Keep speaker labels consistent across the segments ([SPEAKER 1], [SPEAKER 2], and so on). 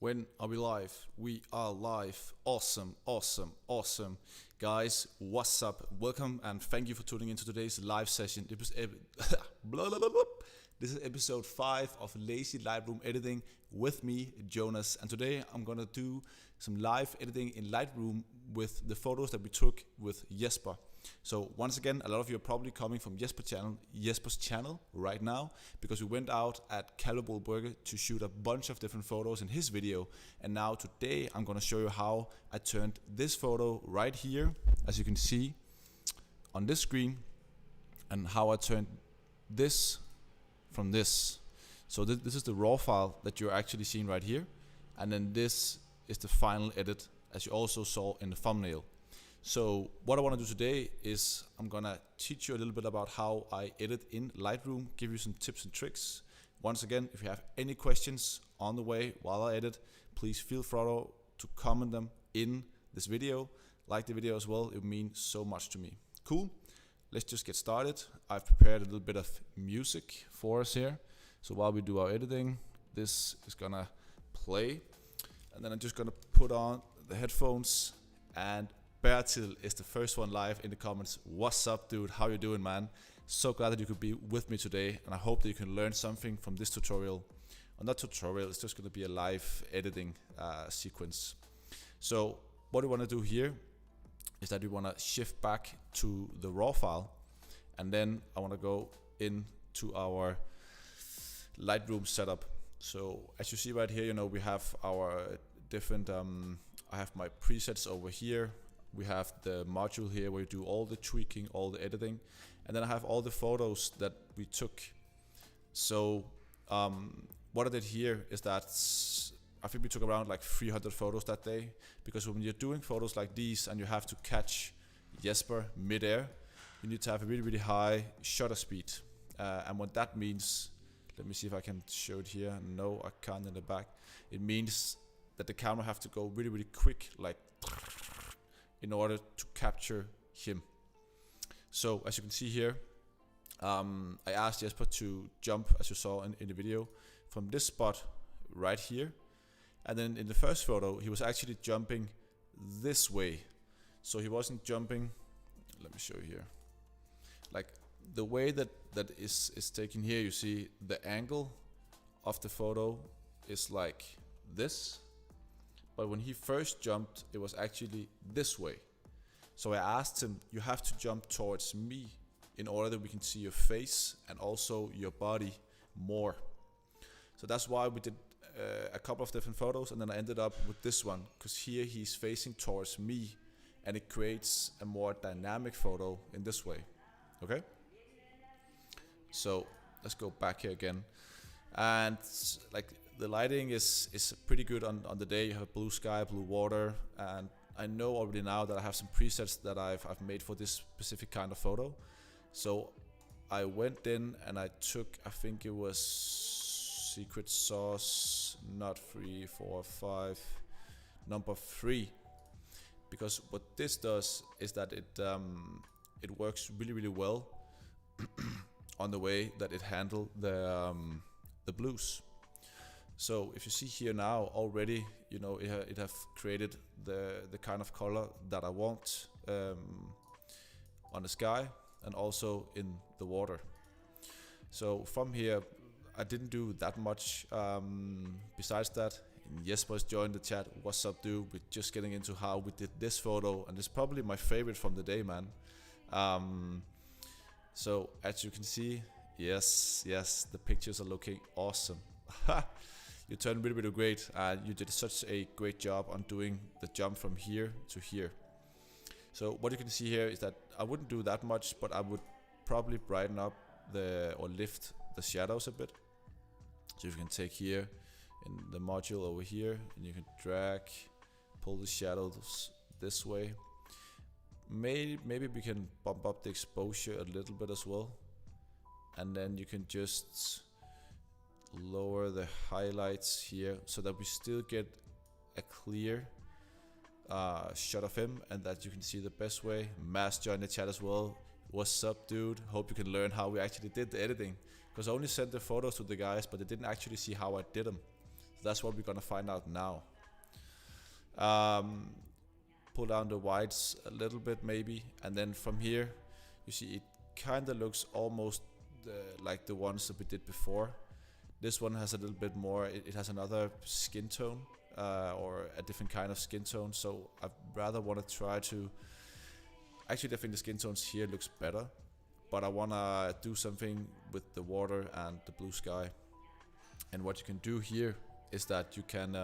[SPEAKER 1] When are we live? We are live. Awesome, awesome, awesome. Guys, what's up? Welcome and thank you for tuning into today's live session. This is episode 5 of Lazy Lightroom Editing with me, Jonas. And today I'm gonna do some live editing in Lightroom with the photos that we took with Jesper. So once again, a lot of you are probably coming from Jesper's channel right now, because we went out at Kalvebod Brygge to shoot a bunch of different photos in his video. And now today I'm gonna show you how I turned this photo right here, as you can see on this screen, and how I turned this from this. So this is the raw file that you're actually seeing right here, and then this is the final edit, as you also saw in the thumbnail. So what I want to do today is I'm gonna teach you a little bit about how I edit in Lightroom, give you some tips and tricks. Once again, if you have any questions on the way while I edit, please feel free to comment them in this video. Like the video as well, it would mean so much to me. Cool, let's just get started. I've prepared a little bit of music for us here. So while we do our editing, this is gonna play. And then I'm just gonna put on the headphones, and Bertil is the first one live in the comments. What's up, dude? How you doing, man? So glad that you could be with me today, and I hope that you can learn something from this tutorial. On that tutorial, it's just going to be a live editing sequence. So what we want to do here is that we want to shift back to the raw file, and then I want to go into our Lightroom setup. So as you see right here, we have our different, I have my presets over here. We have the module here where you do all the tweaking, all the editing, and then I have all the photos that we took. So what I did here is that I think we took around like 300 photos that day, because when you're doing photos like these and you have to catch Jesper mid-air, you need to have a really, really high shutter speed. And what that means, let me see if I can show it here. No, I can't in the back. It means that the camera have to go really, really quick, like in order to capture him. So as you can see here, I asked Jesper to jump, as you saw in the video, from this spot right here. And then in the first photo, he was actually jumping this way. So he wasn't jumping, let me show you here. Like the way that is taken here, you see the angle of the photo is like this. But when he first jumped, it was actually this way. So I asked him, you have to jump towards me in order that we can see your face and also your body more. So that's why we did a couple of different photos, and then I ended up with this one, because here he's facing towards me, and it creates a more dynamic photo in this way. Okay? So let's go back here again. And like the lighting is pretty good on the day. You have blue sky, blue water, and I know already now that I have some presets that I've made for this specific kind of photo. So I went in and I took, I think it was secret sauce, not 3, 4, 5, number 3. Because what this does is that it works really, really well on the way that it handled the blues. So if you see here now already, it have created the kind of color that I want on the sky and also in the water. So from here, I didn't do that much besides that. Jesper's joined the chat. What's up, dude? We're just getting into how we did this photo, and it's probably my favorite from the day, man. So as you can see, yes, the pictures are looking awesome. You turned really, really great, and you did such a great job on doing the jump from here to here. So what you can see here is that I wouldn't do that much, but I would probably brighten up or lift the shadows a bit. So you can take here in the module over here, and you can drag, pull the shadows this way. Maybe we can bump up the exposure a little bit as well, and then you can just lower the highlights here so that we still get a clear shot of him and that you can see the best way. Mass joined the chat as well. What's up, dude? Hope you can learn how we actually did the editing, because I only sent the photos to the guys, but they didn't actually see how I did them. That's what we're gonna find out now. Pull down the whites a little bit maybe, and then from here you see it kind of looks almost like the ones that we did before. This one has a little bit more, it has another skin tone, or a different kind of skin tone, so I rather want to try to, actually I think the skin tones here looks better, but I want to do something with the water and the blue sky. And what you can do here is that you can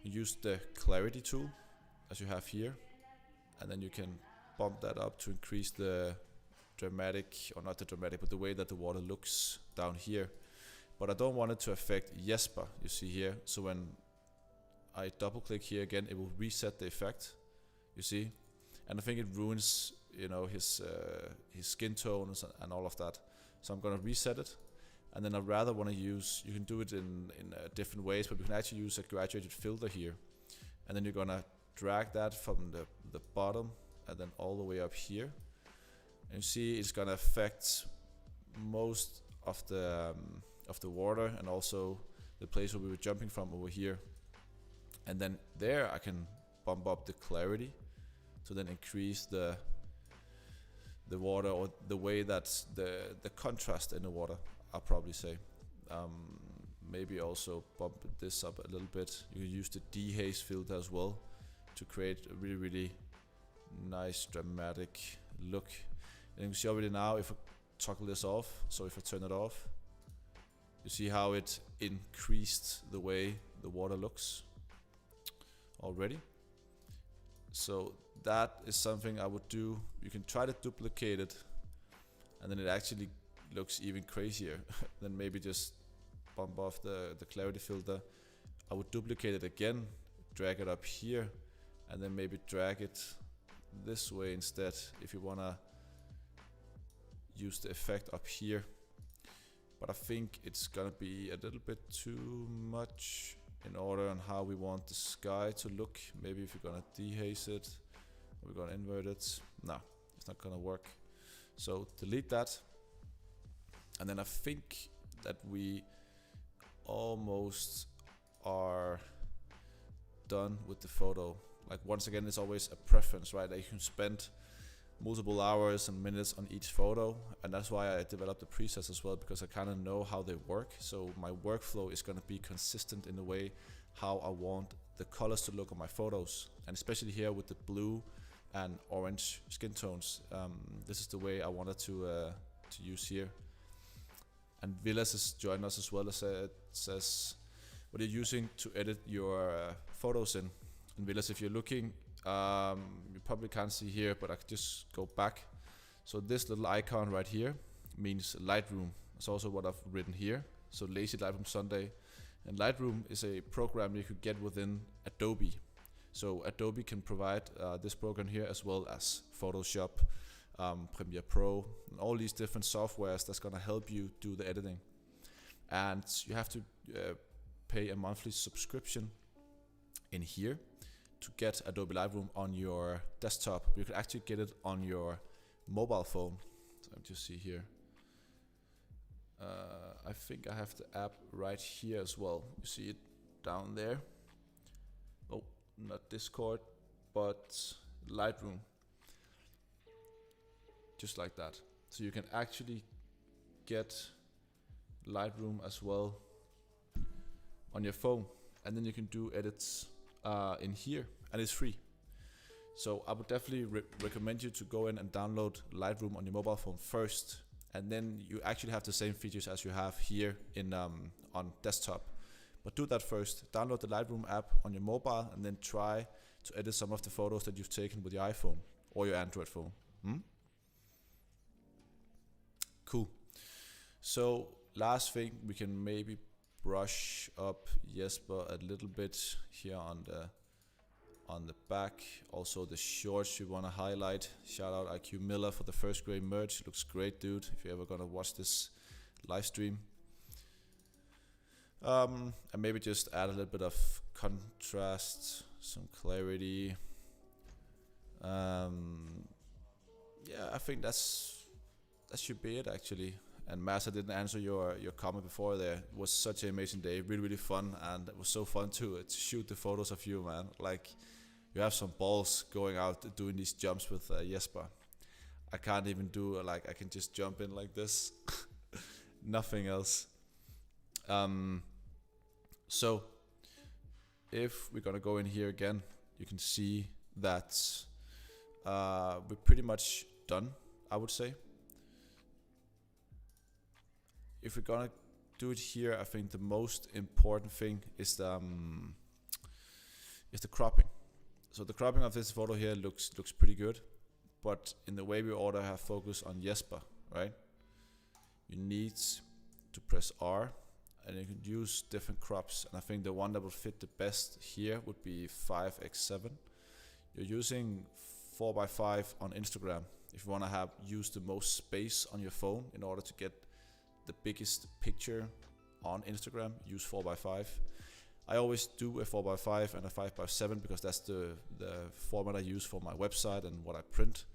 [SPEAKER 1] use the clarity tool as you have here, and then you can bump that up to increase the dramatic, or not the dramatic, but the way that the water looks down here. But I don't want it to affect Jesper, you see here. So when I double click here again, it will reset the effect, you see. And I think it ruins, you know, his skin tones and all of that. So I'm gonna reset it. And then I rather want to use, you can do it in different ways, but we can actually use a graduated filter here. And then you're gonna drag that from the bottom and then all the way up here. And you see it's gonna affect most of the water, and also the place where we were jumping from over here. And then there I can bump up the clarity to then increase the water, or the way that the contrast in the water, I'll probably say. Maybe also bump this up a little bit. You can use the dehaze filter as well to create a really, really nice dramatic look. And you can see already now, if I toggle this off, so if I turn it off, you see how it increased the way the water looks already. So that is something I would do. You can try to duplicate it, and then it actually looks even crazier. Then maybe just bump off the clarity filter. I would duplicate it again, drag it up here, and then maybe drag it this way instead if you wanna use the effect up here. But I think it's gonna be a little bit too much in order on how we want the sky to look. Maybe if you're gonna dehaze it, or we're gonna invert it. No, it's not gonna work. So delete that. And then I think that we almost are done with the photo. Like, once again, it's always a preference, right? That you can spend multiple hours and minutes on each photo, and that's why I developed the presets as well, because I kind of know how they work. So my workflow is going to be consistent in the way how I want the colors to look on my photos, and especially here with the blue and orange skin tones. This is the way I wanted to use here. And Vilas has joined us as well. As it says, what are you using to edit your photos in? And Vilas, if you're looking, you probably can't see here, but I could just go back. So this little icon right here means Lightroom. It's also what I've written here. So Lazy Lightroom Sunday. And Lightroom is a program you could get within Adobe. So Adobe can provide this program here, as well as Photoshop, Premiere Pro, and all these different softwares that's gonna help you do the editing. And you have to pay a monthly subscription in here to get Adobe Lightroom on your desktop. You can actually get it on your mobile phone. So let me just see here. I think I have the app right here as well. You see it down there. Oh, not Discord, but Lightroom. Just like that. So you can actually get Lightroom as well on your phone, and then you can do edits in here, and it's free. So I would definitely recommend you to go in and download Lightroom on your mobile phone first, and then you actually have the same features as you have here in on desktop. But do that first. Download the Lightroom app on your mobile, and then try to edit some of the photos that you've taken with your iPhone or your Android phone. Cool. So last thing, we can maybe brush up Jesper a little bit here on the back. Also the shorts you want to highlight. Shout out IQ Miller for the first grade merch. Looks great, dude, if you're ever gonna watch this live stream. And maybe just add a little bit of contrast, some clarity. Yeah, I think that should be it actually. And Mads, I didn't answer your comment before there. It was such an amazing day, really, really fun, and it was so fun to shoot the photos of you, man. Like, you have some balls going out doing these jumps with Jesper. I can't even do, like, I can just jump in like this. Nothing else. So, if we're gonna go in here again, you can see that we're pretty much done, I would say. If we're gonna do it here, I think the most important thing is the cropping. So the cropping of this photo here looks pretty good, but in the way we order have focus on Jesper, right? You need to press R, and you can use different crops. And I think the one that will fit the best here would be 5x7. You're using 4x5 on Instagram if you want to use the most space on your phone in order to get the biggest picture on Instagram. Use 4x5. I always do a 4x5 and a 5x7 because that's the format I use for my website and what I print.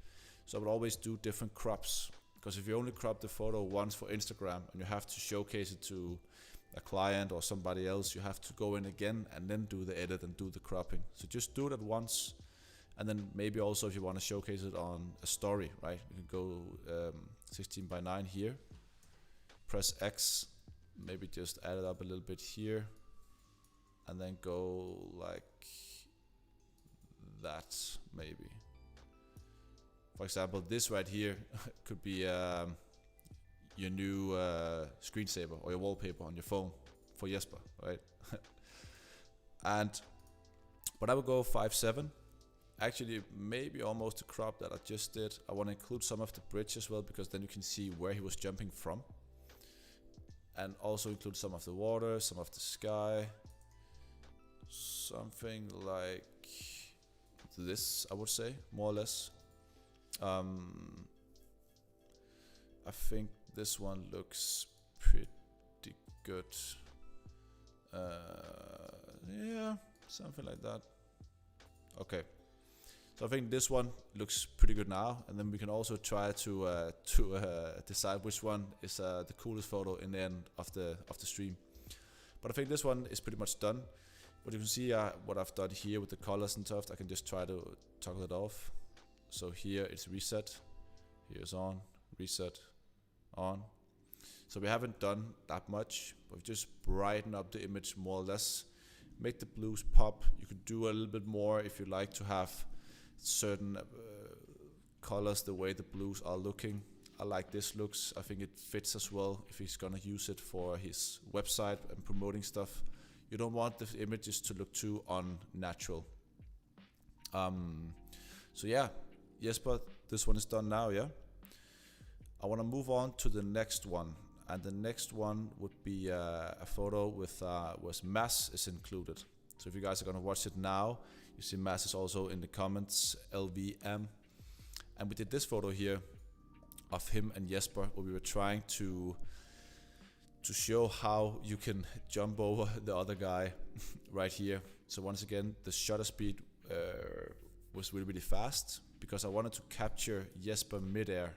[SPEAKER 1] So I would always do different crops, because if you only crop the photo once for Instagram and you have to showcase it to a client or somebody else, you have to go in again and then do the edit and do the cropping. So just do it at once, and then maybe also if you want to showcase it on a story, right? You can go 16:9 here, press X, maybe just add it up a little bit here, and then go like that maybe. For example, this right here could be your new screensaver or your wallpaper on your phone for Jesper, right? But I would go 5.7. Actually, maybe almost the crop that I just did. I want to include some of the bridge as well, because then you can see where he was jumping from. And also include some of the water, some of the sky. Something like this, I would say, more or less. I think this one looks pretty good. Yeah, something like that. Okay, so I think this one looks pretty good now, and then we can also try to decide which one is the coolest photo in the end of the stream. But I think this one is pretty much done. But you can see what I've done here with the colors and stuff. I can just try to toggle it off. So here it's reset, here's on, reset, on. So we haven't done that much, but we've just brighten up the image more or less, make the blues pop. You could do a little bit more if you like to have certain colors the way the blues are looking. I like this looks, I think it fits as well if he's gonna use it for his website and promoting stuff. You don't want the images to look too unnatural. So yeah, Jesper, this one is done now, yeah? I want to move on to the next one, and the next one would be a photo with Mads is included. So if you guys are going to watch it now, you see Mads is also in the comments, LVM. And we did this photo here of him and Jesper, where we were trying to show how you can jump over the other guy right here. So once again, the shutter speed was really, really fast, because I wanted to capture Jesper midair.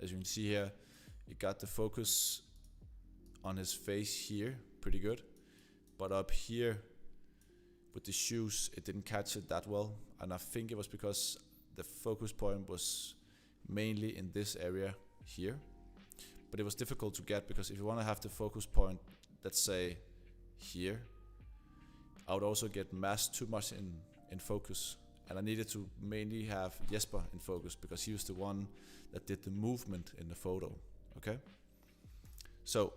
[SPEAKER 1] As you can see here, it got the focus on his face here, pretty good. But up here with the shoes, it didn't catch it that well. And I think it was because the focus point was mainly in this area here. But it was difficult to get, because if you want to have the focus point, let's say here, I would also get Mads too much in focus. And I needed to mainly have Jesper in focus, because he was the one that did the movement in the photo, okay? So,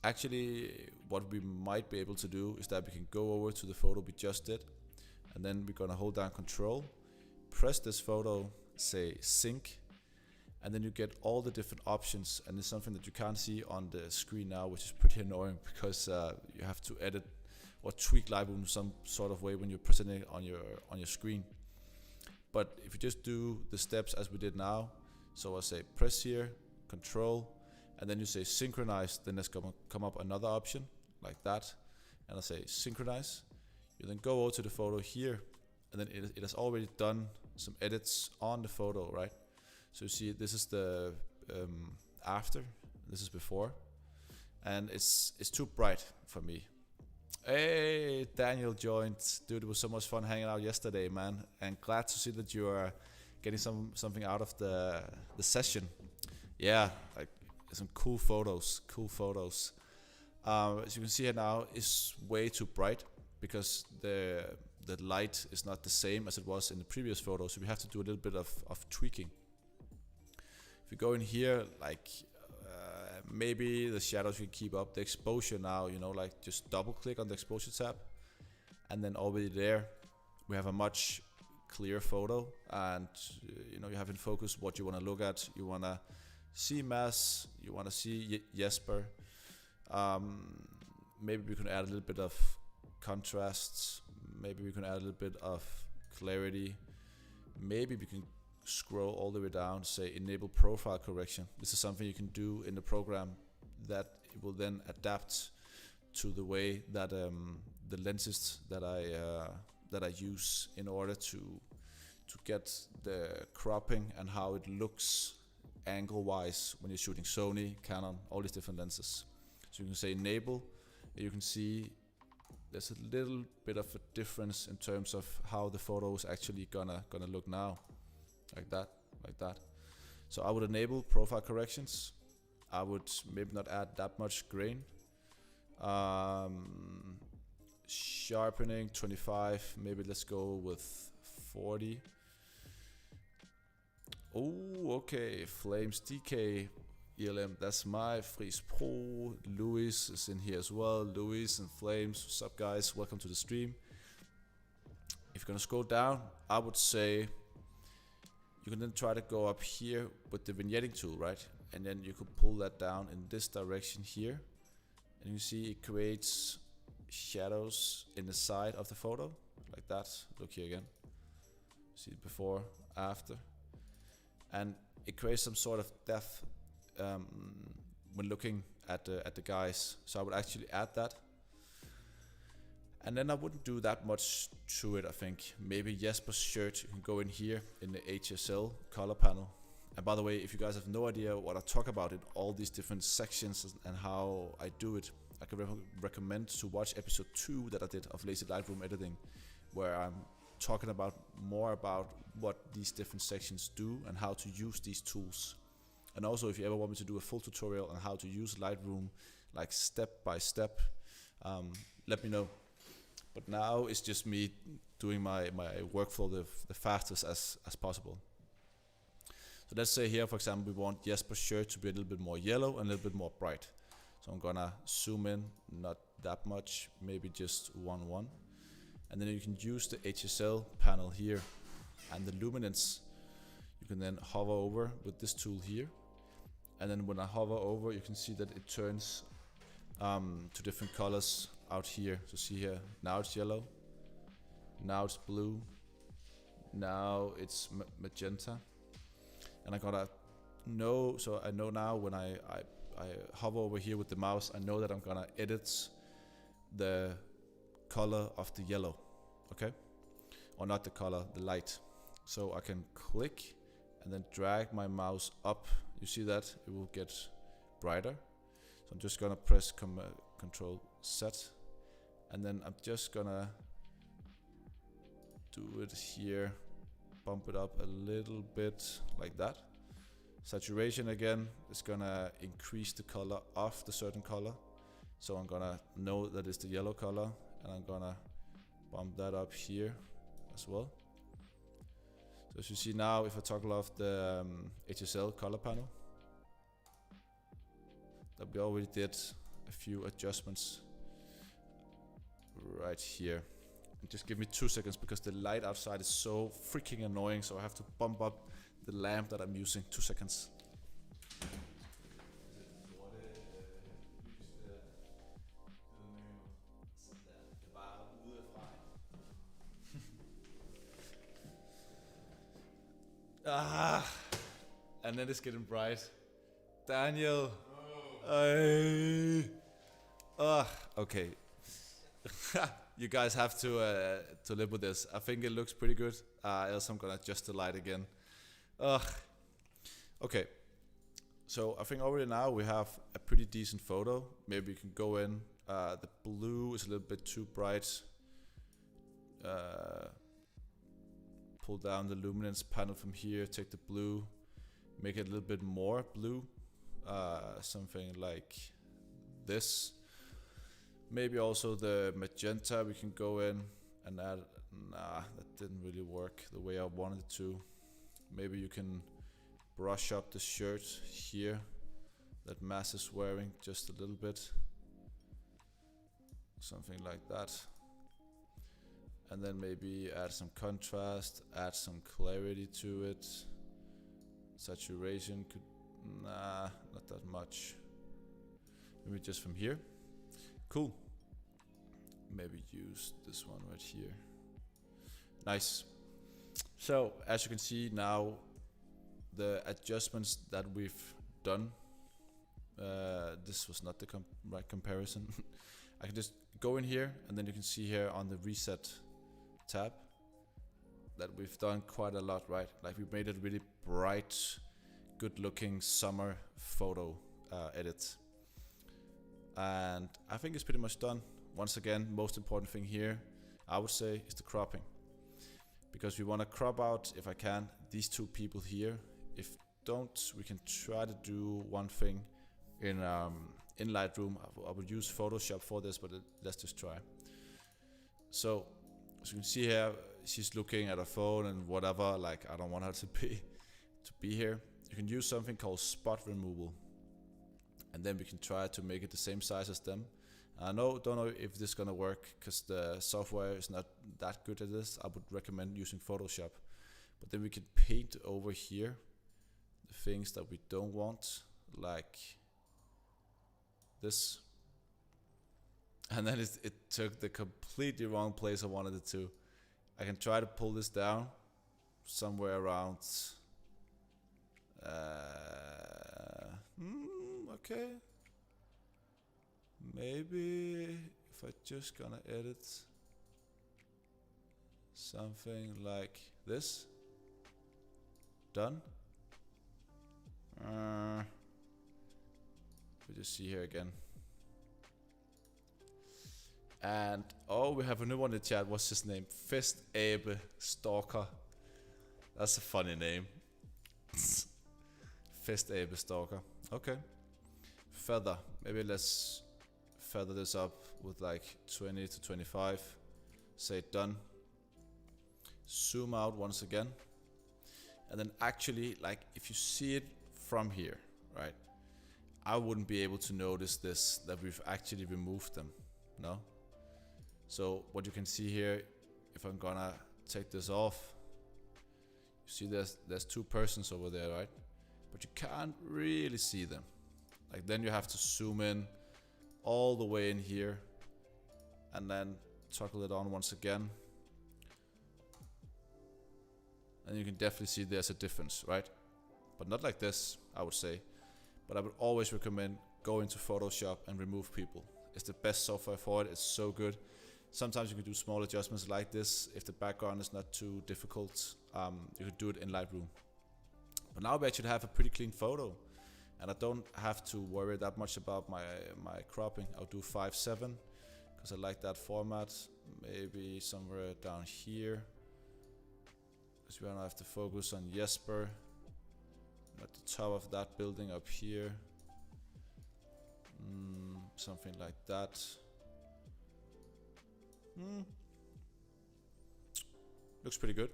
[SPEAKER 1] actually, what we might be able to do is that we can go over to the photo we just did, and then we're gonna hold down Control, press this photo, say Sync, and then you get all the different options, and it's something that you can't see on the screen now, which is pretty annoying, because you have to edit or tweak Lightroom in some sort of way when you're presenting it on your screen. But if you just do the steps as we did now, so I'll say press here, Control, and then you say synchronize, then there's gonna come up another option like that, and I'll say synchronize. You then go over to the photo here, and then it has already done some edits on the photo, right? So you see this is the after, This is before, and it's too bright for me. Hey, Daniel joined. Dude, it was so much fun hanging out yesterday, man. And glad to see that you are getting something out of the session. Yeah, like some cool photos. As you can see here now, it's way too bright because the light is not the same as it was in the previous photo. So we have to do a little bit of tweaking. If you go in here, like maybe the shadows you can keep up. The exposure now, you know, like just double click on the exposure tab, and then already there we have a much clearer photo, and you know, you have in focus what you want to look at. You want to see Mads, you want to see Jesper. Maybe we can add a little bit of contrasts, maybe we can add a little bit of clarity, maybe we can scroll all the way down, say enable profile correction. This is something you can do in the program that it will then adapt to the way that the lenses that I use in order to get the cropping and how it looks angle wise when you're shooting Sony, Canon, all these different lenses. So you can say enable, and you can see there's a little bit of a difference in terms of how the photo is actually gonna look now. Like that. So I would enable profile corrections. I would maybe not add that much grain. Sharpening 25, maybe let's go with 40. Oh, okay, Flames DK ELM, that's my Freeze Pro. Louis is in here as well. Louis and Flames, what's up guys, welcome to the stream. If you're gonna scroll down, I would say you can then try to go up here with the vignetting tool, right? And then you could pull that down in this direction here. And you see it creates shadows in the side of the photo, like that. Look here again. See it before, after. And it creates some sort of depth when looking at the guys. So I would actually add that. And then I wouldn't do that much to it, I think. Maybe Jesper's shirt, you can go in here in the HSL color panel. And by the way, if you guys have no idea what I talk about in all these different sections and how I do it, I can recommend to watch episode 2 that I did of Lazy Lightroom editing, where I'm talking about more about what these different sections do and how to use these tools. And also, if you ever want me to do a full tutorial on how to use Lightroom, like step by step, let me know. But now it's just me doing my workflow the fastest as possible. So let's say here, for example, we want Jesper's shirt to be a little bit more yellow and a little bit more bright. So I'm gonna zoom in, not that much, maybe just 1:1. And then you can use the HSL panel here and the luminance. You can then hover over with this tool here. And then when I hover over, you can see that it turns to different colors out here. So see here, now it's yellow, now it's blue, now it's magenta. And I gotta know, so I know now when I hover over here with the mouse, I know that I'm gonna edit the color of the yellow, okay? Or not the color, the light. So I can click and then drag my mouse up. You see that? It will get brighter. So I'm just gonna press Control Z, and then I'm just gonna do it here, bump it up a little bit like that. Saturation again is gonna increase the color of the certain color. So I'm gonna know that it's the yellow color, and I'm gonna bump that up here as well. So as you see now, if I toggle off the HSL color panel, that we already did a few adjustments right here. And just give me 2 seconds because the light outside is so freaking annoying, so I have to bump up the lamp that I'm using. 2 seconds. And then it's getting bright. Daniel. Okay. You guys have to live with this. I think it looks pretty good. Else I'm gonna adjust the light again. Okay. So I think already now we have a pretty decent photo. Maybe you can go in. The blue is a little bit too bright. Pull down the luminance panel from here, take the blue, make it a little bit more blue. Something like this. Maybe also the magenta we can go in and add. Nah, that didn't really work the way I wanted it to. Maybe you can brush up the shirt here that Mass is wearing just a little bit. Something like that. And then maybe add some contrast, add some clarity to it. Saturation could, nah, not that much. Maybe just from here. Cool. Maybe use this one right here. Nice. So as you can see now, the adjustments that we've done, this was not the right comparison. I can just go in here and then you can see here on the reset tab that we've done quite a lot, right? Like we made it really bright, good looking summer photo edit. And I think it's pretty much done. Once again, most important thing here, I would say, is the cropping. Because we want to crop out, if I can, these two people here. If don't, we can try to do one thing in Lightroom. I would use Photoshop for this, but let's just try. So, as you can see here, she's looking at her phone and whatever. Like, I don't want her to be here. You can use something called spot removal, and then we can try to make it the same size as them. I don't know if this is gonna work because the software is not that good at this. I would recommend using Photoshop. But then we can paint over here the things that we don't want, like this. And then it took the completely wrong place I wanted it to. I can try to pull this down somewhere around. Okay. Maybe if I just gonna edit something like this. Done. We just see here again. And oh, we have a new one in the chat. What's his name? Festabe Stalker. That's a funny name. Festabe Stalker. Okay. Feather. Maybe let's feather this up with like 20 to 25. Say done. Zoom out once again. And then actually, like if you see it from here, right? I wouldn't be able to notice this, that we've actually removed them, no? So what you can see here, if I'm gonna take this off, you see there's two persons over there, right? But you can't really see them. Like then you have to zoom in all the way in here and then toggle it on once again. And you can definitely see there's a difference, right? But not like this, I would say. But I would always recommend go into Photoshop and remove people. It's the best software for it, it's so good. Sometimes you can do small adjustments like this. If the background is not too difficult, you could do it in Lightroom. But now we actually have a pretty clean photo. And I don't have to worry that much about my cropping. I'll do 5:7 because I like that format. Maybe somewhere down here. Because we don't have to focus on Jesper. At the top of that building up here. Something like that. Looks pretty good.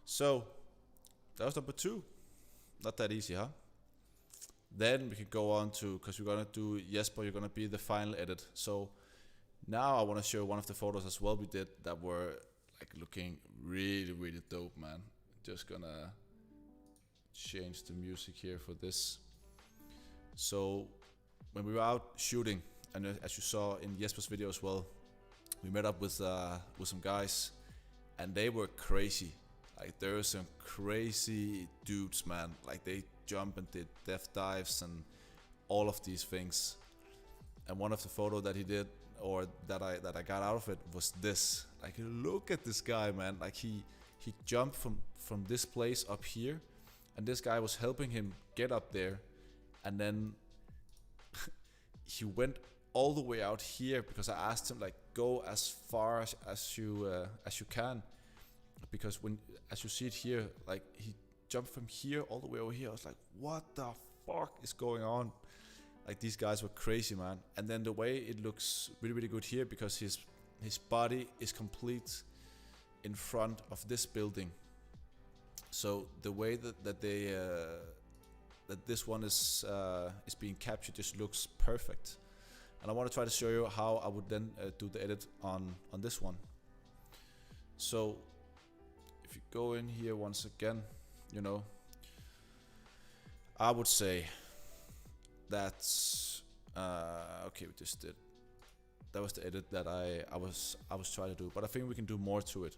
[SPEAKER 1] So, that was number 2. Not that easy, huh? Then we can go on to, because we're gonna do Jesper, you're gonna be the final edit. So now I wanna show one of the photos as well we did that were like looking really, really dope, man. Just gonna change the music here for this. So when we were out shooting, and as you saw in Jesper's video as well, we met up with some guys, and they were crazy. Like there were some crazy dudes, man. Like they jump and did death dives and all of these things. And one of the photo that he did, or that I got out of it, was this. Like look at this guy, man. Like he jumped from this place up here, and this guy was helping him get up there, and then he went all the way out here because I asked him like go as far as you can, because as you see it here, like he jumped from here all the way over here. I was like, what the fuck is going on? Like these guys were crazy, man. And then the way it looks really, really good here, because his body is complete in front of this building. So the way that this one is being captured just looks perfect. And I want to try to show you how I would then do the edit on this one. So if you go in here once again, you know, I would say that's okay. We just did. That was the edit that I was trying to do, but I think we can do more to it.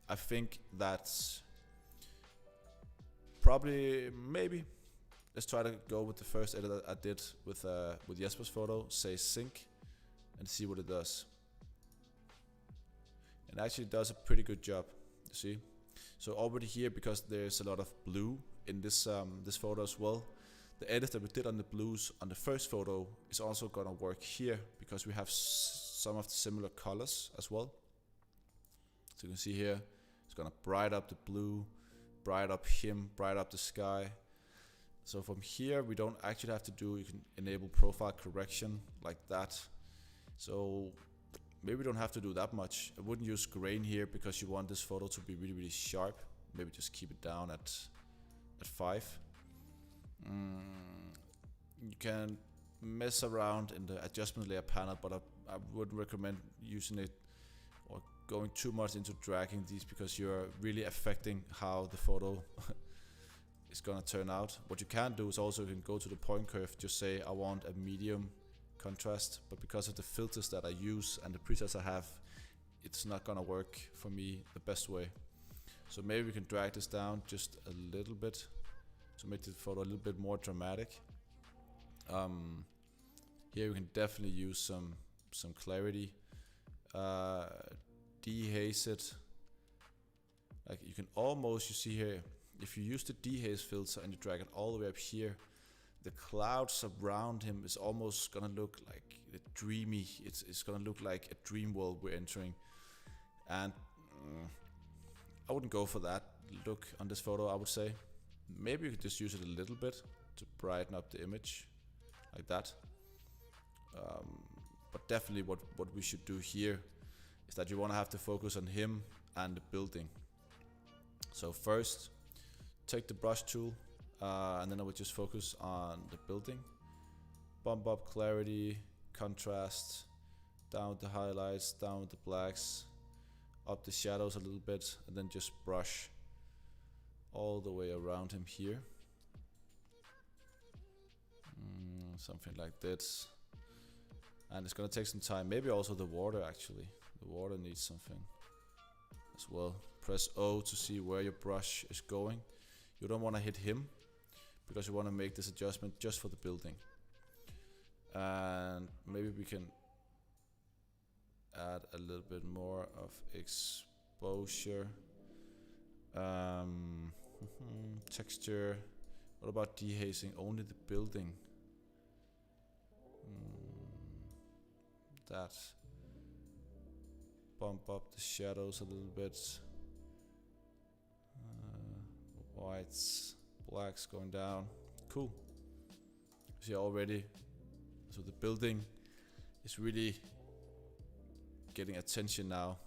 [SPEAKER 1] I think that's probably maybe. Let's try to go with the first edit that I did with Jesper's photo. Say sync, and see what it does. It actually does a pretty good job. You see. So already here, because there's a lot of blue in this this photo as well, the edit that we did on the blues on the first photo is also gonna work here, because we have some of the similar colors as well. So you can see here, it's gonna brighten up the blue, brighten up him, brighten up the sky. So from here, we don't actually have to do, you can enable profile correction like that. So maybe we don't have to do that much. I wouldn't use grain here because you want this photo to be really, really sharp. Maybe just keep it down at 5. You can mess around in the adjustment layer panel, but I wouldn't recommend using it or going too much into dragging these, because you're really affecting how the photo is gonna turn out. What you can do is also, you can go to the point curve, just say I want a medium contrast, but because of the filters that I use and the presets I have, it's not gonna work for me the best way. So maybe we can drag this down just a little bit to make the photo a little bit more dramatic. Here we can definitely use some clarity, dehaze it. Like you can almost, you see here, if you use the dehaze filter and you drag it all the way up here, the clouds around him is almost gonna look like dreamy. It's gonna look like a dream world we're entering, and I wouldn't go for that look on this photo. I would say maybe you could just use it a little bit to brighten up the image like that. But definitely what we should do here is that you want to have to focus on him and the building. So first, take the brush tool, and then I would just focus on the building. Bump up clarity, contrast, down with the highlights, down with the blacks, up the shadows a little bit, and then just brush all the way around him here. Something like this. And it's gonna take some time. Maybe also the water, actually. The water needs something as well. Press O to see where your brush is going. You don't want to hit him, because you want to make this adjustment just for the building. And maybe we can add a little bit more of exposure. Texture. What about dehazing only the building? That. Bump up the shadows a little bit. Whites, blacks going down. Cool. See already, so the building is really getting attention now,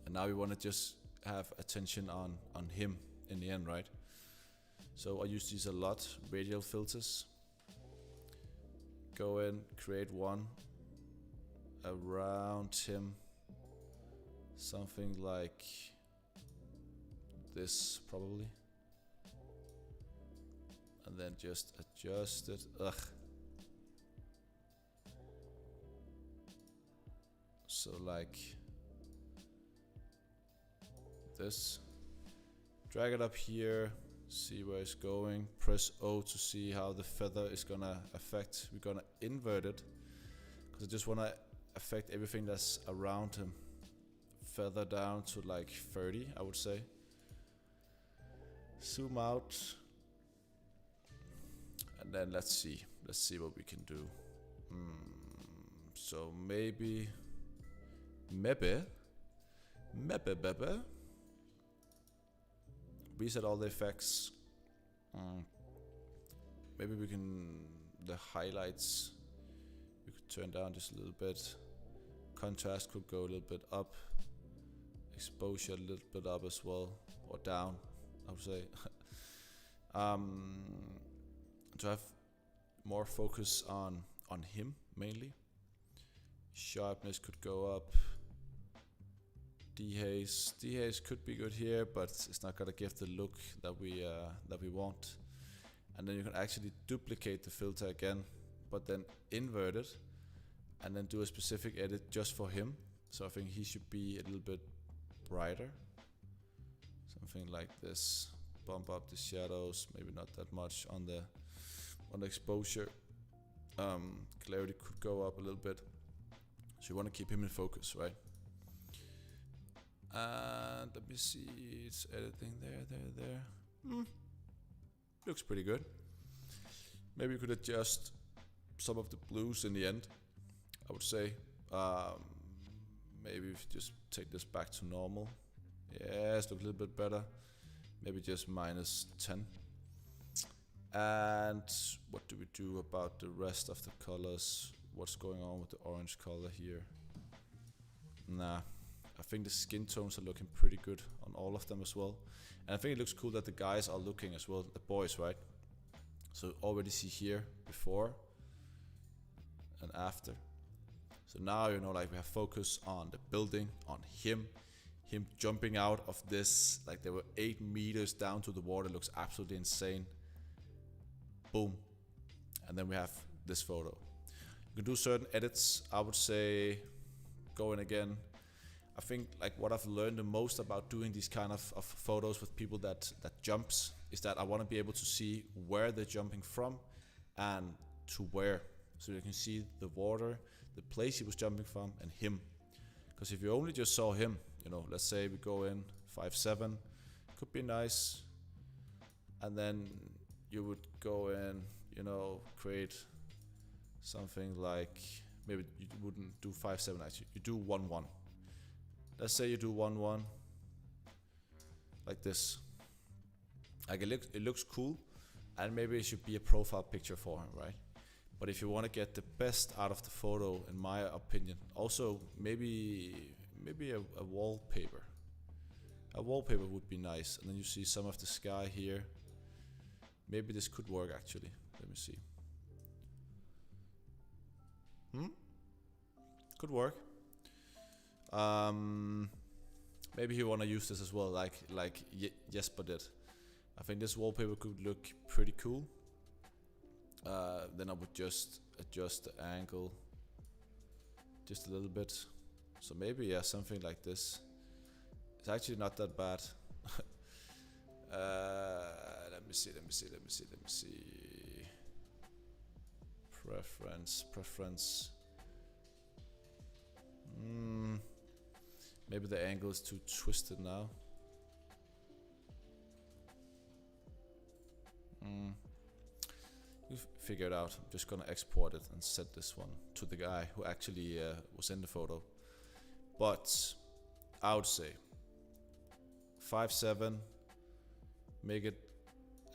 [SPEAKER 1] and now we want to just have attention on him in the end, right? So I use these a lot, radial filters. Go in, create one around him, something like this probably, and then just adjust it. So like this, drag it up here, see where it's going, press O to see how the feather is gonna affect. We're gonna invert it because I just wanna affect everything that's around him. Feather down to like 30, I would say. Zoom out. And then let's see what we can do. So maybe reset all the effects. Maybe we can, the highlights, we could turn down just a little bit. Contrast could go a little bit up. Exposure a little bit up as well, or down, I would say. To have more focus on him mainly. Sharpness could go up. Dehaze could be good here, but it's not gonna give the look that we want. And then you can actually duplicate the filter again, but then invert it, and then do a specific edit just for him. So I think he should be a little bit brighter, something like this. Bump up the shadows, maybe not that much on the exposure. Clarity could go up a little bit. So you want to keep him in focus, right? And let me see, it's editing there. Looks pretty good. Maybe you could adjust some of the blues in the end, I would say. Maybe if you just take this back to normal. Yes, look a little bit better. Maybe just -10. And what do we do about the rest of the colors? What's going on with the orange color here? Nah, I think the skin tones are looking pretty good on all of them as well. And I think it looks cool that the guys are looking as well, the boys, right? So already see here before and after. So now, you know, like we have focus on the building, on him jumping out of this, like they were 8 meters down to the water, looks absolutely insane. Boom. And then we have this photo. You can do certain edits. I would say go in again. I think like what I've learned the most about doing these kind of photos with people that jumps is that I want to be able to see where they're jumping from and to where. So you can see the water, the place he was jumping from, and him. Because if you only just saw him, you know, let's say we go in 5.7, could be nice. And then you would go in, you know, create something like, maybe you wouldn't do 5.7 actually, you do 1.1. Let's say you do 1.1 like this. Like it looks cool, and maybe it should be a profile picture for him, right? But if you want to get the best out of the photo, in my opinion, also maybe a wallpaper. A wallpaper would be nice, and then you see some of the sky here. Maybe this could work actually. Let me see. Could work. Maybe you want to use this as well, like Jesper did. I think this wallpaper could look pretty cool. Then I would just adjust the angle just a little bit. So maybe, yeah, something like this. It's actually not that bad. Let me see. Preference. Maybe the angle is too twisted now. You figure it out. I'm just gonna export it and send this one to the guy who actually was in the photo. But I would say 5.7, make it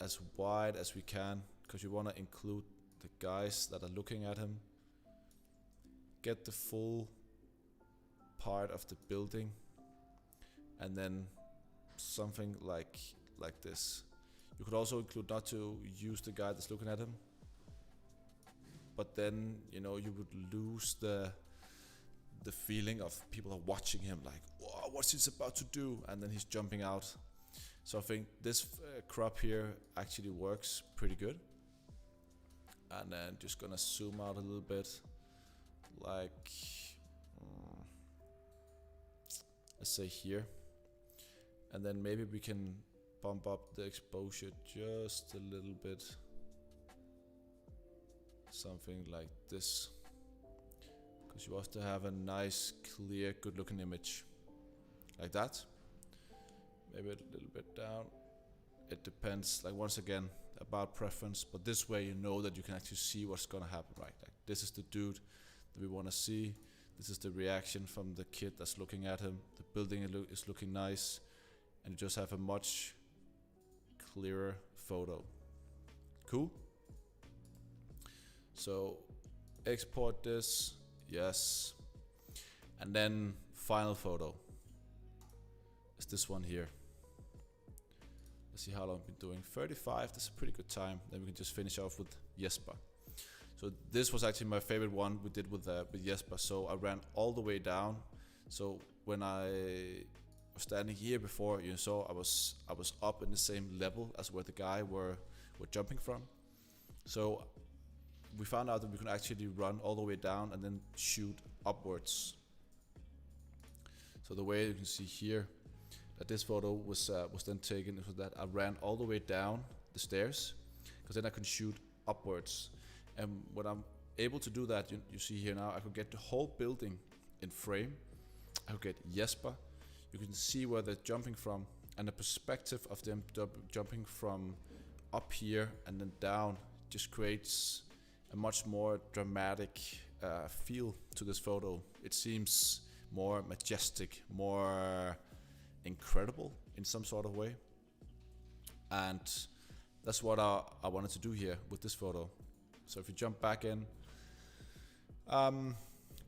[SPEAKER 1] as wide as we can, because you want to include the guys that are looking at him. Get the full part of the building, and then something like this. You could also include not to use the guy that's looking at him, but then, you know, you would lose the feeling of people are watching him, like, whoa, what's he about to do? And then he's jumping out. So I think this crop here actually works pretty good. And then just gonna zoom out a little bit, like let's say here. And then maybe we can bump up the exposure just a little bit, something like this, because you have to have a nice, clear, good looking image like that. Maybe a little bit down. it depends, like once again, about preference, but this way you know that you can actually see what's gonna happen, right? Like this is the dude that we wanna see, this is the reaction from the kid that's looking at him, the building is looking nice, and you just have a much clearer photo. Cool? So export this, yes, and then final photo is this one here. Let's see how long I've been doing. 35, that's a pretty good time. Then we can just finish off with Jesper. So this was actually my favorite one we did with Jesper. So I ran all the way down. So when I was standing here before, you saw I was up in the same level as where the guy were jumping from. So we found out that we could actually run all the way down and then shoot upwards. So the way you can see here that this photo was then taken is that I ran all the way down the stairs, because then I can shoot upwards. And when I'm able to do that, you see here now, I could get the whole building in frame. I could get Jesper. You can see where they're jumping from, and the perspective of them jumping from up here and then down just creates a much more dramatic feel to this photo. It seems more majestic, more incredible in some sort of way, and that's what I wanted to do here with this photo. So if you jump back in,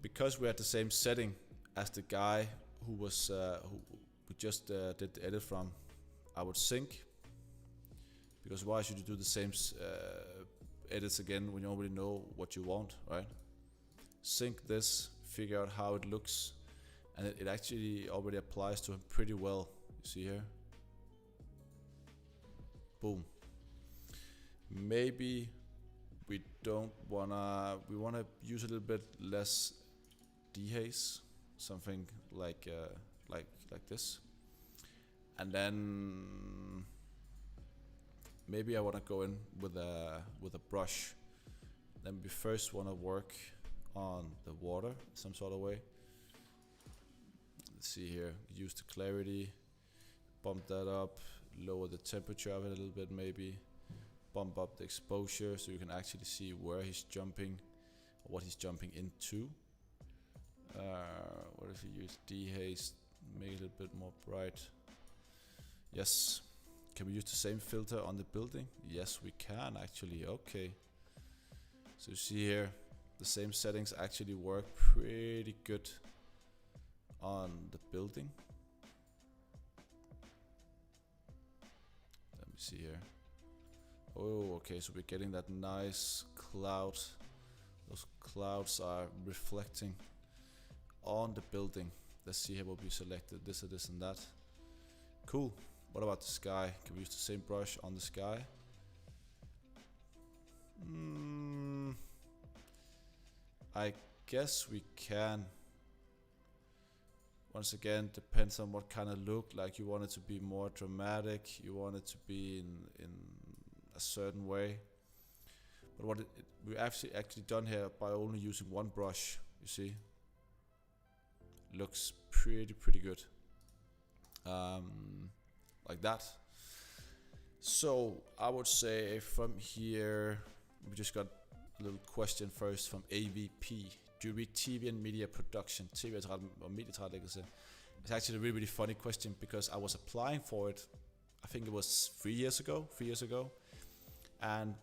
[SPEAKER 1] because we're at the same setting as the guy who was who we just did the edit from, I would sync, because why should you do the same edits again when you already know what you want, right? Sync this, figure out how it looks, and it actually already applies to him pretty well. You see here? Boom. Maybe we wanna use a little bit less dehaze, something like this, and then maybe I wanna go in with a brush. Then we first wanna work on the water some sort of way. Let's see here, use the clarity, bump that up, lower the temperature of it a little bit maybe, bump up the exposure so you can actually see where he's jumping, or what he's jumping into. What if you use dehaze, make it a little bit more bright? Yes. Can we use the same filter on the building? Yes, we can actually. Okay. So you see here, the same settings actually work pretty good on the building. Let me see here. Oh, okay, so we're getting that nice cloud. Those clouds are reflecting on the building. Let's see here what we selected, this or this and that. Cool. What about the sky? Can we use the same brush on the sky? I guess we can. Once again, depends on what kind of look. Like you want it to be more dramatic, you want it to be in a certain way. But what we actually done here by only using one brush, you see, looks pretty good. Like that. So I would say from here, we just got a little question first from AVP. Do you read TV and media production? TV og medietilrettelæggelse. It's actually a really funny question, because I was applying for it, I think it was 3 years ago, and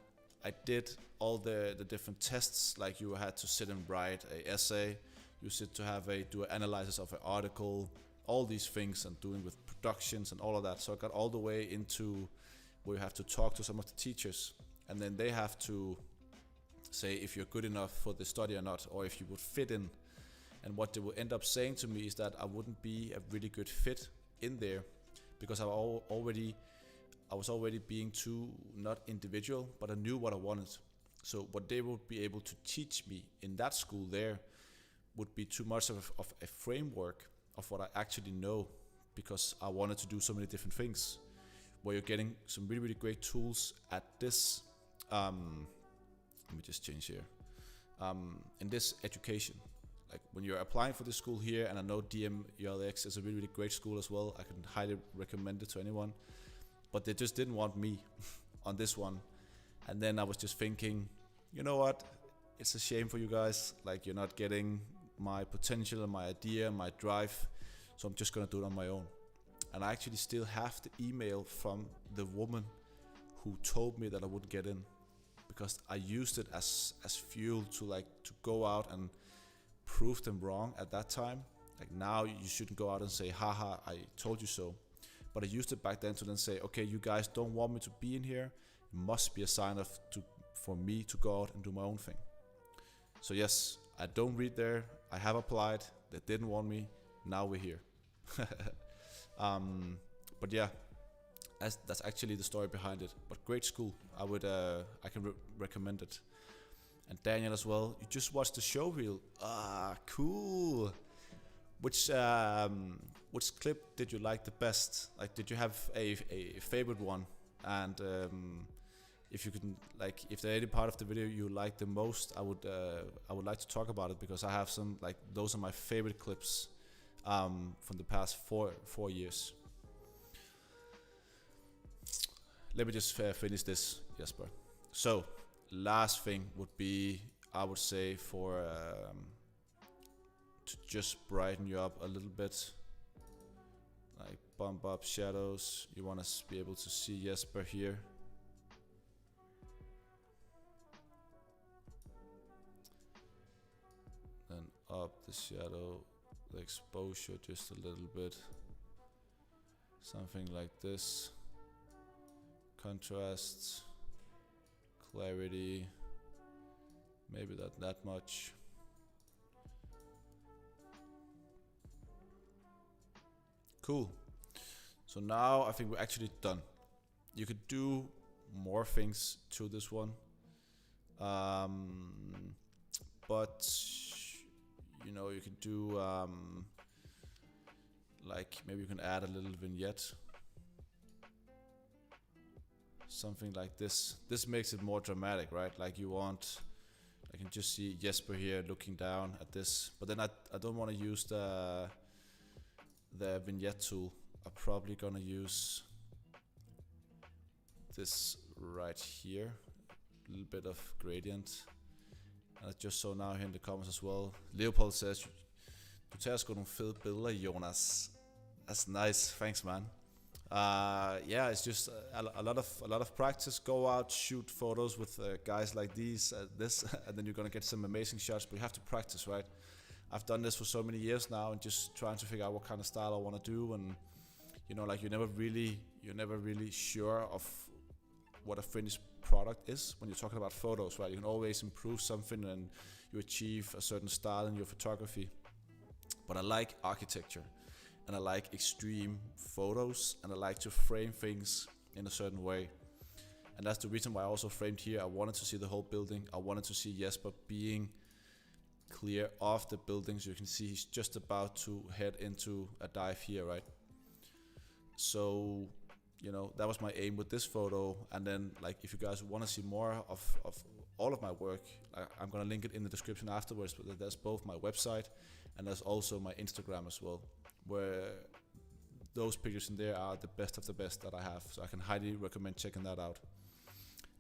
[SPEAKER 1] I did all the different tests. Like you had to sit and write a essay, you sit to do an analysis of an article, all these things, and doing with productions and all of that. So I got all the way into where you have to talk to some of the teachers, and then they have to say if you're good enough for the study or not, or if you would fit in. And what they will end up saying to me is that I wouldn't be a really good fit in there, because I was already being too not individual, but I knew what I wanted. So what they would be able to teach me in that school there would be too much of a framework of what I actually know, because I wanted to do so many different things, where you're getting some really great tools at this let me just change here, in this education. Like when you're applying for this school here, and I know DMULX is a really great school as well, I can highly recommend it to anyone. but they just didn't want me on this one. And then I was just thinking, you know what, it's a shame for you guys, like you're not getting my potential and my idea and my drive, so I'm just gonna do it on my own. And I actually still have the email from the woman who told me that I wouldn't get in, because I used it as fuel to go out and prove them wrong at that time. Like now you shouldn't go out and say, haha, I told you so. But I used it back then to then say, okay, you guys don't want me to be in here. It must be a sign for me to go out and do my own thing. So yes, I don't read there. I have applied. They didn't want me. Now we're here. But yeah, that's actually the story behind it. But great school. I can recommend it. And Daniel as well. You just watched the show reel. Ah, cool. Which clip did you like the best? Like, did you have a favorite one? And if you can, like, if there's any part of the video you like the most, I would like to talk about it, because I have some, like, those are my favorite clips from the past four years. Let me just finish this, Jesper. So, last thing would be, I would say, for to just brighten you up a little bit, like bump up shadows. You want to be able to see Jesper here. Then up the shadow, the exposure just a little bit. Something like this. Contrast, clarity, maybe not that much. Cool. So now I think we're actually done. You could do more things to this one, but you know, you could do like maybe you can add a little vignette, something like this. This makes it more dramatic, right? Like you want, I can just see Jesper here looking down at this, but then I don't want to use the vignette tool. I'm probably gonna use this right here, a little bit of gradient. And I just saw now here in the comments as well, Leopold says, du tager sgu nogle fede billeder, Jonas. That's nice, thanks man. Yeah, it's just a lot of practice. Go out, shoot photos with guys like this, and then you're gonna get some amazing shots. But you have to practice, right? I've done this for so many years now, and just trying to figure out what kind of style I want to do, and you know, like you're never really sure of what a finished product is when you're talking about photos, right? You can always improve something, and you achieve a certain style in your photography. But I like architecture, and I like extreme photos, and I like to frame things in a certain way. And that's the reason why I also framed here. I wanted to see the whole building. I wanted to see Jesper being clear off the building, so you can see he's just about to head into a dive here, right? So, you know, that was my aim with this photo. And then, like, if you guys want to see more of all of my work, I'm gonna link it in the description afterwards. But there's both my website and there's also my Instagram as well, where those pictures in there are the best of the best that I have. So I can highly recommend checking that out.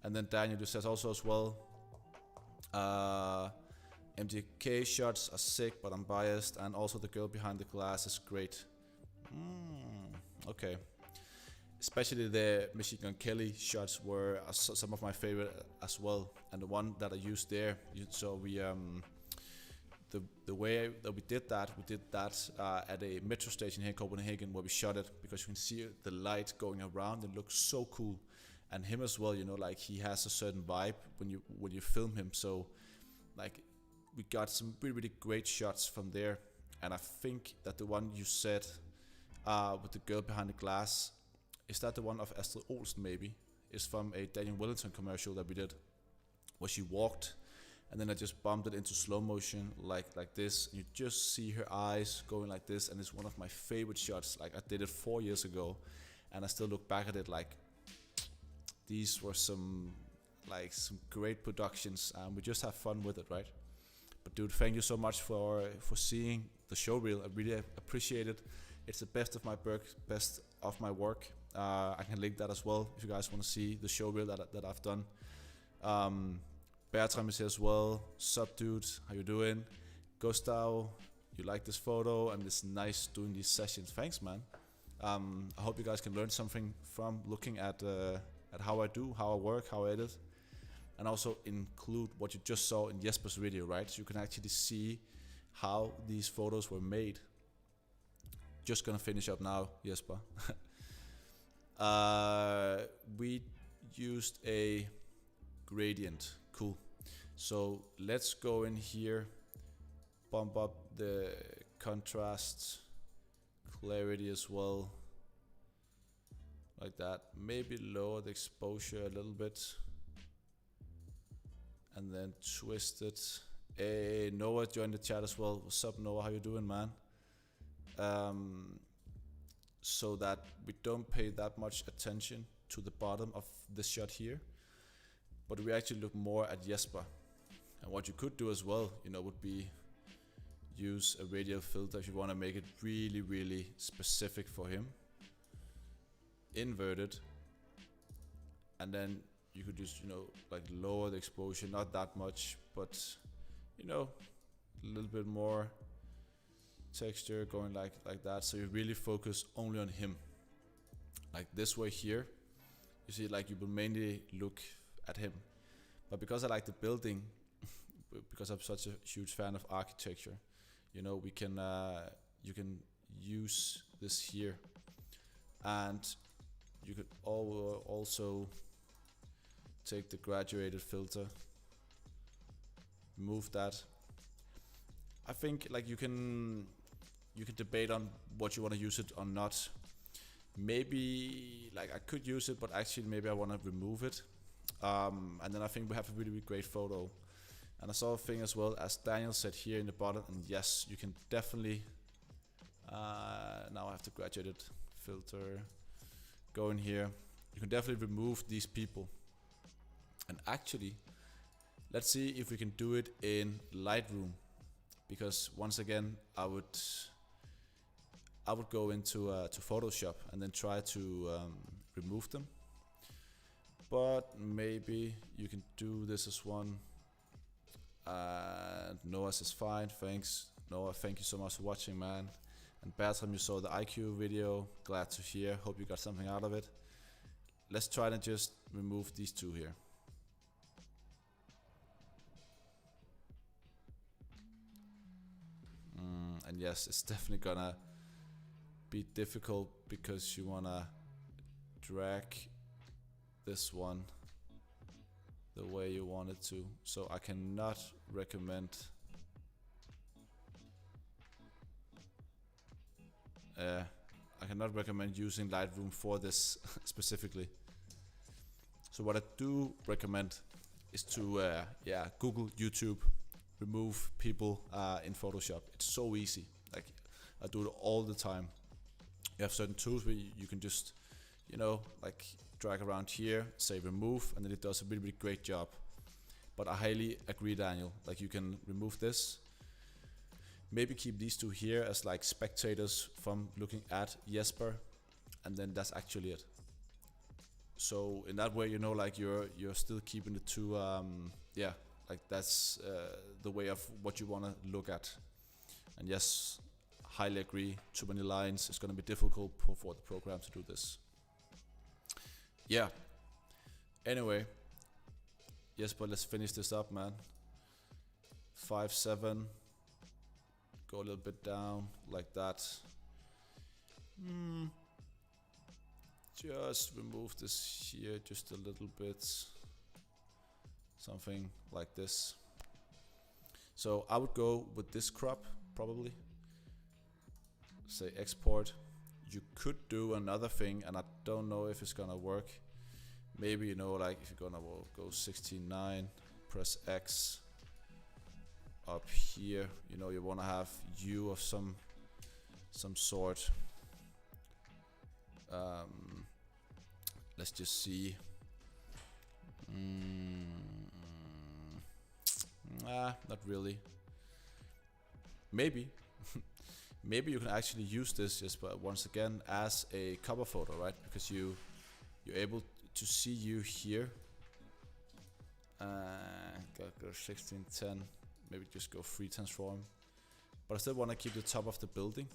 [SPEAKER 1] And then Daniel just says also as well, MDK shots are sick, but I'm biased, and also the girl behind the glass is great. Okay. Especially the Machine Gun Kelly shots were some of my favorite as well, and the one that I used there. So we the way that we did that at a metro station here in Copenhagen, where we shot it, because you can see the light going around. It looks so cool, and him as well. You know, like he has a certain vibe when you film him. So, like, we got some really great shots from there. And I think that the one you said with the girl behind the glass, is that the one of Astrid Olsen maybe? It's from a Daniel Wellington commercial that we did, where she walked, and then I just bumped it into slow motion like this. And you just see her eyes going like this, and it's one of my favorite shots. Like, I did it 4 years ago, and I still look back at it like, these were some great productions, and we just have fun with it, right? But dude, thank you so much for seeing the show reel. I really appreciate it. It's the best of my work, I can link that as well if you guys want to see the show reel that I've done. Bertram is here as well. Sup dude, how you doing? Gustav, you like this photo and it's nice doing these sessions. Thanks, man. I hope you guys can learn something from looking at how I do, how I work, how I edit, and also include what you just saw in Jesper's video, right? So you can actually see how these photos were made. Just gonna finish up now, Jesper. We used a gradient. Cool. So let's go in here, bump up the contrast, clarity as well, like that. Maybe lower the exposure a little bit, and then twist it. Hey, Noah joined the chat as well. What's up, Noah? How you doing, man? So that we don't pay that much attention to the bottom of this shot here, but we actually look more at Jesper. And what you could do as well, you know, would be use a radial filter if you want to make it really, really specific for him. Invert it, and then you could just, you know, like lower the exposure, not that much, but you know, a little bit more texture going like that, so you really focus only on him. Like this way here, you see, like you will mainly look at him. But because I like the building, because I'm such a huge fan of architecture, you know, we can you can use this here, and you could also take the graduated filter, move that. I think like you can debate on what you want to use it or not. Maybe like I could use it, but actually maybe I want to remove it, and then I think we have a really, really great photo. And I saw a thing as well, as Daniel said here in the bottom, and yes, you can definitely now I have to graduated filter, go in here, you can definitely remove these people. And actually, let's see if we can do it in Lightroom, because once again I would go into to Photoshop and then try to remove them. But maybe you can do this as one. Noah's is fine, thanks. Noah, thank you so much for watching, man. And Bertram, you saw the IQ video, glad to hear, hope you got something out of it. Let's try to just remove these two here. And yes, it's definitely gonna be difficult because you wanna drag this one the way you want it to. So I cannot recommend using Lightroom for this specifically. So what I do recommend is to Google, YouTube, remove people in Photoshop. It's so easy. Like I do it all the time. You have certain tools where you can just, you know, like drag around here, say remove, and then it does a really, really great job. But I highly agree, Daniel, like you can remove this. Maybe keep these two here as like spectators from looking at Jesper, and then that's actually it. So in that way, you know, like you're still keeping the two, like that's the way of what you want to look at. And yes, highly agree, too many lines, it's going to be difficult for the program to do this. Yeah, anyway, Jesper, let's finish this up, man. 5.7, go a little bit down, like that. Just remove this here just a little bit, something like this. So I would go with this crop, probably. Say export. You could do another thing, and I don't know if it's gonna work. Maybe, you know, like if you're gonna go 16:9, press X. Up here, you know, you wanna have U of some sort. Let's just see. Not really. Maybe. maybe you can actually use this just once again as a cover photo, right? Because you're able to see you here. Go 1610, maybe just go free transform. But I still want to keep the top of the building.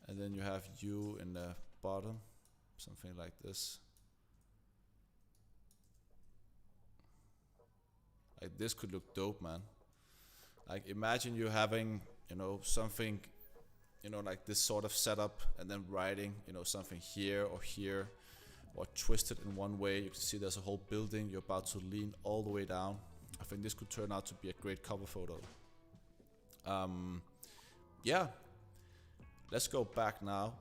[SPEAKER 1] And then you have you in the bottom, something like this. Like this could look dope, man. Like imagine you having, you know, something, you know, like this sort of setup, and then writing, you know, something here, or twisted in one way. You can see there's a whole building. You're about to lean all the way down. I think this could turn out to be a great cover photo. Yeah. Let's go back now,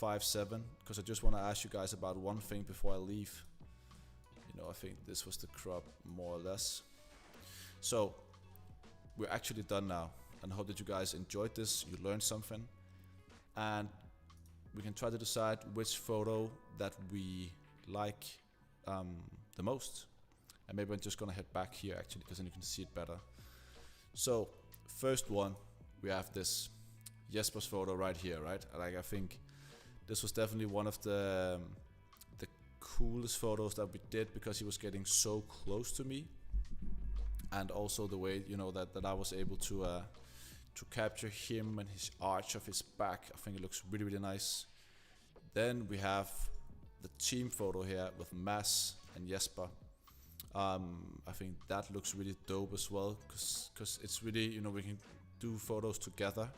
[SPEAKER 1] 5.7, because I just want to ask you guys about one thing before I leave. You know, I think this was the crop, more or less. So, we're actually done now, and I hope that you guys enjoyed this, you learned something, and we can try to decide which photo that we like the most. And maybe I'm just gonna head back here actually, because then you can see it better. So, first one, we have this Jesper's photo right here, right? Like I think this was definitely one of the coolest photos that we did, because he was getting so close to me, and also the way, you know, that I was able to capture him and his arch of his back. I think it looks really, really nice. Then we have the team photo here with Mads and Jesper. I think that looks really dope as well, because it's really, you know, we can do photos together.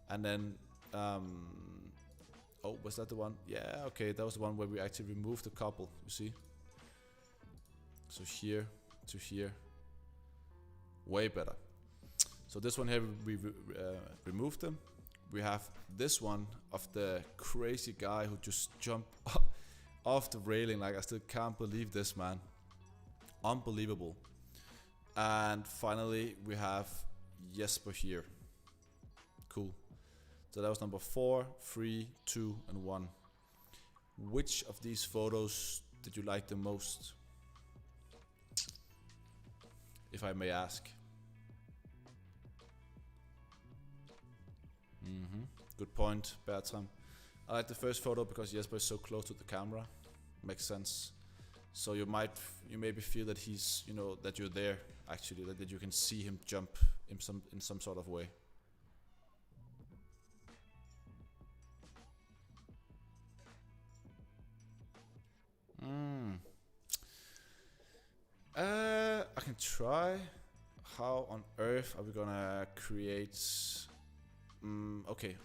[SPEAKER 1] And then, oh, was that the one? Yeah, okay, that was the one where we actually removed the couple, you see? So here to here, way better. So this one here, we removed them. We have this one of the crazy guy who just jumped off the railing. Like, I still can't believe this, man. Unbelievable. And finally, we have Jesper here. Cool. So that was number 4, 3, 2, and 1. Which of these photos did you like the most? If I may ask. Good point, Bertram. I like the first photo because Jesper is so close to the camera. Makes sense. So you maybe feel that he's, you know, that you're there actually, that you can see him jump in some sort of way. I can try. How on earth are we gonna create? Okay.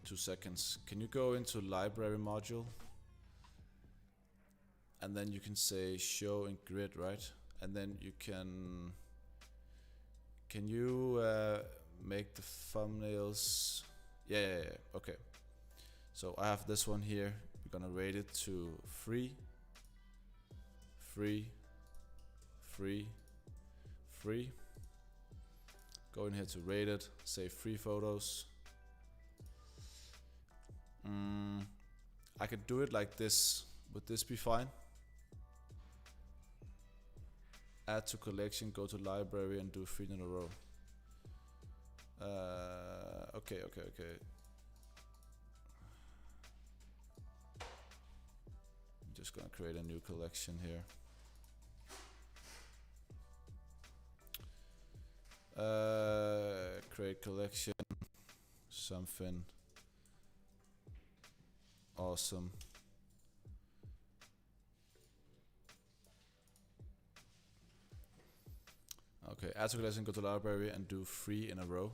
[SPEAKER 1] 2 seconds. Can you go into library module? And then you can say show in grid, right? And then you can you make the thumbnails? Yeah. Okay. So I have this one here. We're gonna rate it to 3. Go in here to rate it, say 3 photos. I could do it like this. Would this be fine? Add to collection, go to library and do 3 in a row. Okay. I'm just gonna create a new collection here. Create collection, something awesome. Okay, add to collection, go to library and do 3 in a row.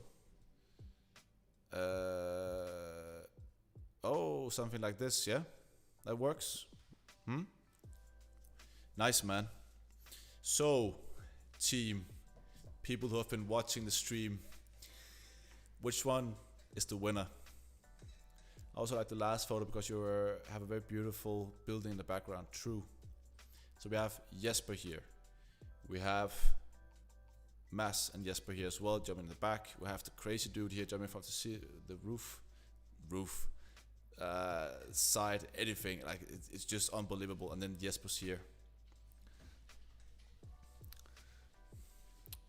[SPEAKER 1] Oh, something like this, yeah? That works? Nice, man. So, team, people who have been watching the stream, which one is the winner? I also like the last photo because you have a very beautiful building in the background. True. So we have Jesper here. We have Mads and Jesper here as well, jumping in the back. We have the crazy dude here jumping from the roof, side, anything. Like it's just unbelievable. And then Jesper's here.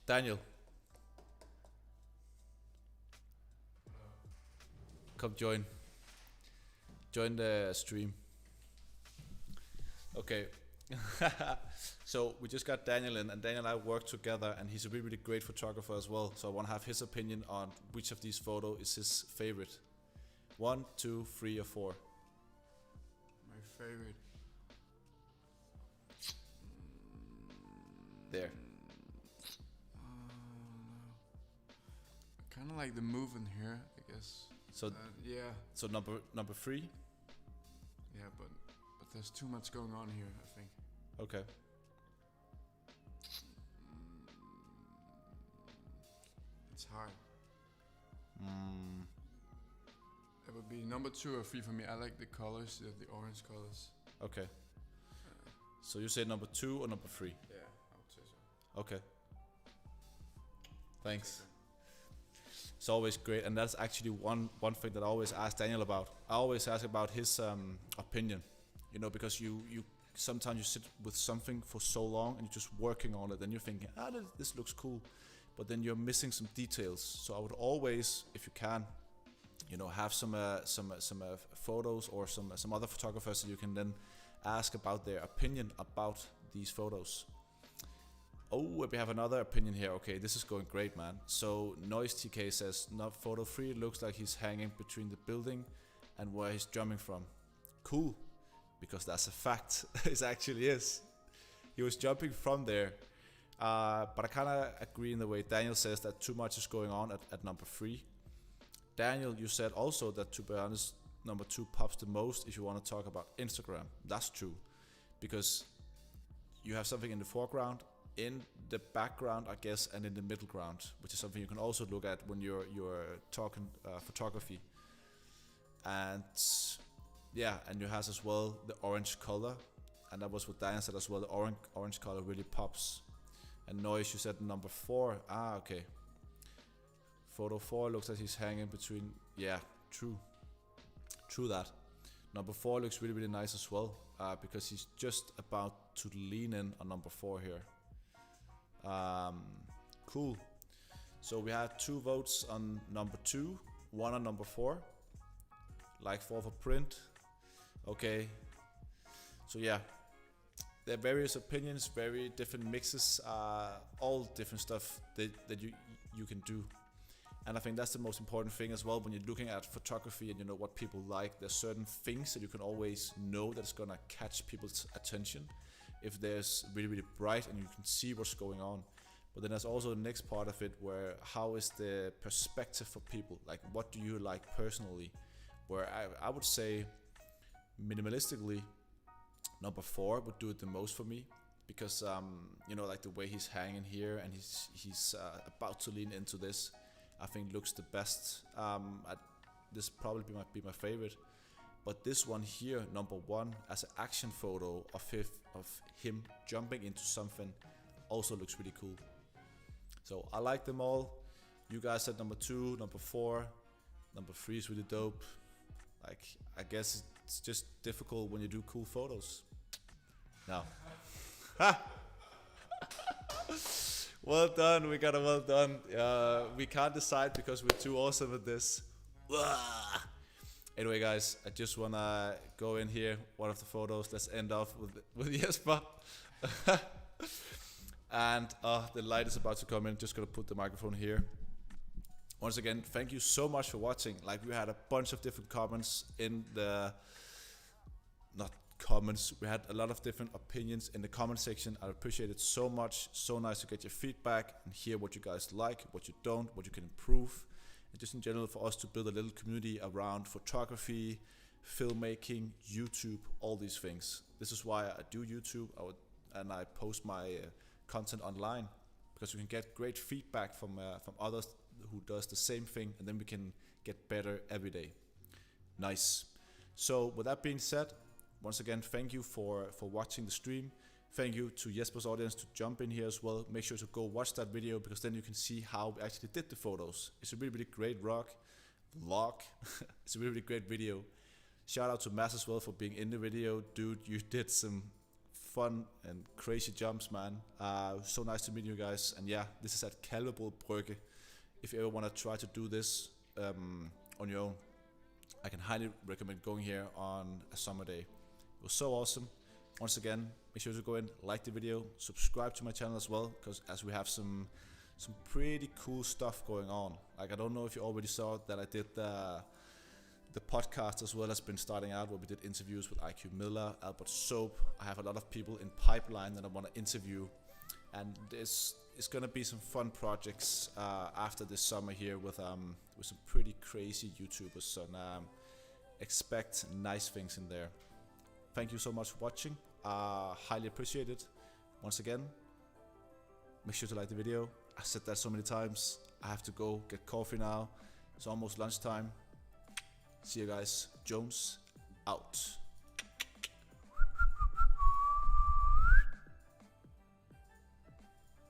[SPEAKER 1] Daniel, come join the stream. Okay. So we just got Daniel in, and Daniel and I work together, and he's a really great photographer as well. So I want to have his opinion on which of these photos is his favorite. 1, 2, 3, or 4.
[SPEAKER 2] My favorite.
[SPEAKER 1] There.
[SPEAKER 2] I kind of like the movement here, I guess.
[SPEAKER 1] So
[SPEAKER 2] yeah.
[SPEAKER 1] So number 3.
[SPEAKER 2] Yeah, but there's too much going on here, I think.
[SPEAKER 1] Okay.
[SPEAKER 2] It's hard. It would be number 2 or 3 for me. I like the colors, the orange colors.
[SPEAKER 1] Okay. So you say number 2 or number 3?
[SPEAKER 2] Yeah, I would say so.
[SPEAKER 1] Okay. Thanks. It's always great, and that's actually one thing that I always ask Daniel about. I always ask about his opinion, you know, because you sometimes you sit with something for so long and you're just working on it, and you're thinking, this looks cool, but then you're missing some details. So I would always, if you can, you know, have some photos or some other photographers that you can then ask about their opinion about these photos. Oh, we have another opinion here. Okay, this is going great, man. So Noise TK says, "Not photo 3 looks like he's hanging between the building and where he's jumping from." Cool, because that's a fact. It actually is. He was jumping from there. But I kind of agree in the way Daniel says that too much is going on at number 3. Daniel, you said also that, to be honest, number 2 pops the most if you want to talk about Instagram. That's true, because you have something in the foreground, in the background, I guess, and in the middle ground, which is something you can also look at when you're talking photography. And yeah, and you has as well the orange color, and that was what Diane said as well. The orange color really pops. And Noise, you said number 4. Okay. Photo 4 looks like he's hanging between. Yeah, true that. Number 4 looks really nice as well, because he's just about to lean in on number 4 here. Cool. So we had 2 votes on number 2, 1 on number 4. Like 4 for print. Okay. So yeah, there are various opinions, very different mixes, all different stuff that you can do. And I think that's the most important thing as well when you're looking at photography and you know what people like. There's certain things that you can always know that's gonna catch people's attention if there's really bright and you can see what's going on. But then there's also the next part of it where how is the perspective for people? Like, what do you like personally? Where I would say minimalistically, number 4 would do it the most for me, because you know, like the way he's hanging here and he's about to lean into this, I think looks the best. This probably might be my favorite, but this one here, number 1, as an action photo of him jumping into something, also looks really cool. So I like them all. You guys said number 2, number 4, number 3 is really dope. Like, I guess it's just difficult when you do cool photos. Now, well done. We got a well done. We can't decide because we're too awesome at this. Anyway, guys, I just wanna go in here. One of the photos. Let's end off with Jesper. And the light is about to come in. Just gonna put the microphone here. Once again, thank you so much for watching. Like, we had a bunch of different comments in the, not comments, we had a lot of different opinions in the comment section. I appreciate it so much. So nice to get your feedback and hear what you guys like, what you don't, what you can improve. And just in general for us to build a little community around photography, filmmaking, YouTube, all these things. This is why I do YouTube and I post my content online, because we can get great feedback from others who does the same thing, and then we can get better every day. Nice. So with that being said, once again, thank you for watching the stream. Thank you to Jesper's audience to jump in here as well. Make sure to go watch that video, because then you can see how we actually did the photos. It's a really great vlog. It's a really great video. Shout out to Mads as well for being in the video. Dude, you did some fun and crazy jumps, man. So nice to meet you guys. And yeah, this is at Kalvebod Brygge. If you ever want to try to do this on your own. I can highly recommend going here on a summer day. It was so awesome. Once again, make sure to go in, like the video, subscribe to my channel as well, because as we have some pretty cool stuff going on. Like, I don't know if you already saw that I did the podcast as well has been starting out, where we did interviews with IQ Miller, Albert Soap. I have a lot of people in pipeline that I want to interview, and it's gonna be some fun projects after this summer here with some pretty crazy YouTubers, and expect nice things in there. Thank you so much for watching. Highly appreciate it. Once again, make sure to like the video. I said that so many times. I have to go get coffee now. It's almost lunchtime. See you guys. Jones out.